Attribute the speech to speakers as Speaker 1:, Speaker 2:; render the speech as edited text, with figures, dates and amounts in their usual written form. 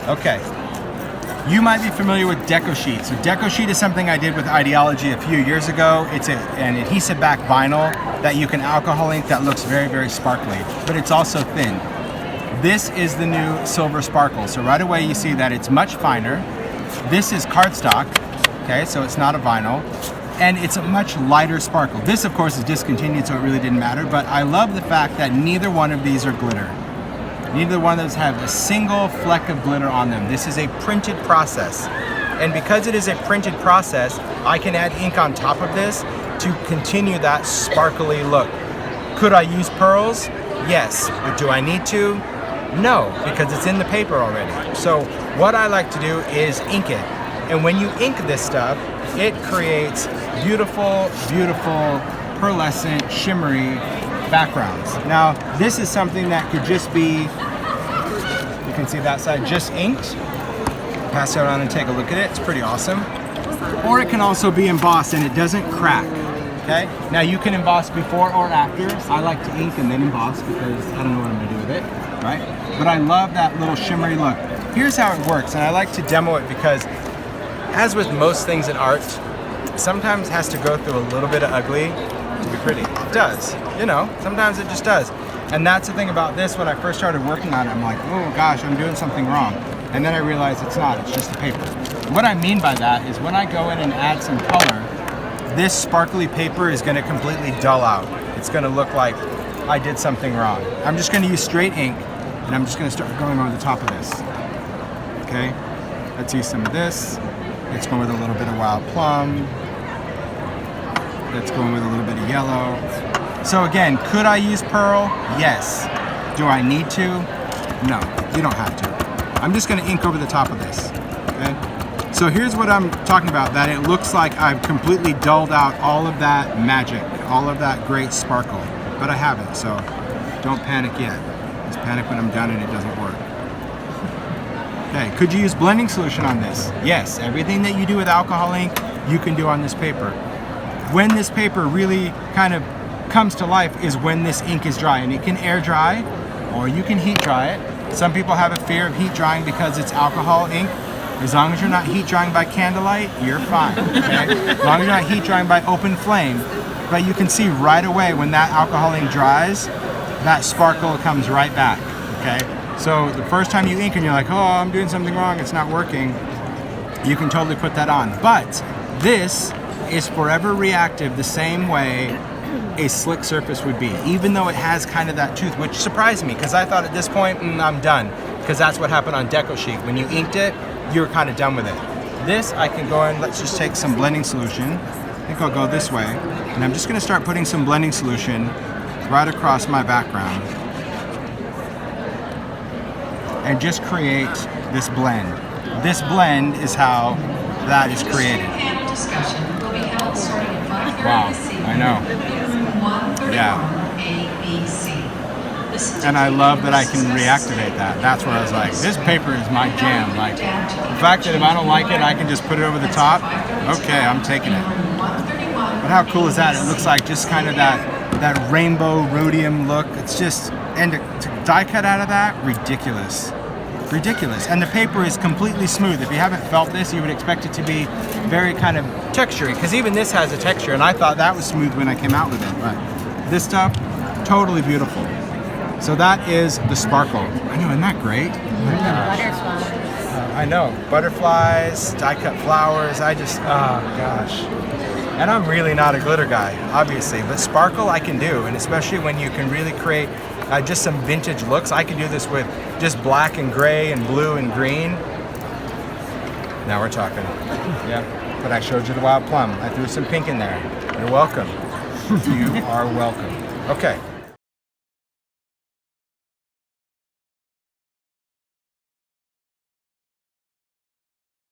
Speaker 1: Okay. You might be familiar with Deco Sheet. So Deco Sheet is something I did with Ideology a few years ago. It's an adhesive back vinyl that you can alcohol ink that looks very, very sparkly, but it's also thin. This is the new Silver Sparkle. So right away you see that it's much finer. This is cardstock, okay, so it's not a vinyl, and it's a much lighter sparkle. This of course is discontinued, so it really didn't matter, but I love the fact that neither one of these are glitter. Neither one of those have a single fleck of glitter on them. This is a printed process. And because it is a printed process, I can add ink on top of this to continue that sparkly look. Could I use pearls? Yes. But do I need to? No, because it's in the paper already. So what I like to do is ink it. And when you ink this stuff, it creates beautiful, beautiful, pearlescent, shimmery backgrounds. Now, this is something that could just be, you can see that side, just inked. Pass it around and take a look at it. It's pretty awesome. Or it can also be embossed and it doesn't crack. Okay? Now you can emboss before or after. I like to ink and then emboss because I don't know what I'm gonna do with it, right? But I love that little shimmery look. Here's how it works, and I like to demo it because, as with most things in art, sometimes has to go through a little bit of ugly to be pretty. It does, you know, sometimes it just does. And that's the thing about this. When I first started working on it, I'm like, oh gosh, I'm doing something wrong. And then I realized it's not, it's just the paper. What I mean by that is when I go in and add some color, this sparkly paper is gonna completely dull out. It's gonna look like I did something wrong. I'm just gonna use straight ink and I'm just gonna start going over the top of this. Okay, let's use some of this. Let's go with a little bit of wild plum. Let's go with a little bit of yellow. So again, could I use pearl? Yes. Do I need to? No, you don't have to. I'm just gonna ink over the top of this, okay? So here's what I'm talking about, that it looks like I've completely dulled out all of that magic, all of that great sparkle, but I haven't, so don't panic yet. Just panic when I'm done and it doesn't work. Okay, could you use blending solution on this? Yes, everything that you do with alcohol ink, you can do on this paper. When this paper really kind of comes to life is when this ink is dry, and it can air dry or you can heat dry it. Some people have a fear of heat drying because it's alcohol ink. As long as you're not heat drying by candlelight, you're fine, okay? As long as you're not heat drying by open flame. But you can see right away when that alcohol ink dries, that sparkle comes right back, okay? So the first time you ink and you're like, oh, I'm doing something wrong, it's not working, you can totally put that on. But this is forever reactive the same way a slick surface would be, even though it has kind of that tooth, which surprised me because I thought at this point, I'm done, because that's what happened on Deco Sheet. When you inked it, you were kind of done with it. This, I can go in, let's just take some blending solution. I think I'll go this way, and I'm just gonna start putting some blending solution right across my background and just create this blend. This blend is how that is created. Wow, I know. Yeah. And I love that I can reactivate that. That's where I was like, this paper is my jam. Like, the fact that if I don't like it, I can just put it over the top. Okay, I'm taking it. But how cool is that? It looks like just kind of that rainbow rhodium look. It's just, and to die cut out of that, ridiculous. Ridiculous. And the paper is completely smooth. If you haven't felt this, you would expect it to be very kind of textury, because even this has a texture, and I thought that was smooth when I came out with it. But this stuff, totally beautiful. So that is the sparkle. I know, isn't that great? Oh my gosh. I know. Butterflies, die-cut flowers, oh gosh. And I'm really not a glitter guy, obviously, but sparkle I can do, and especially when you can really create just some vintage looks. I can do this with just black and gray and blue and green. Now we're talking. Yeah, but I showed you the wild plum. I threw some pink in there. You're welcome. You are welcome. Okay.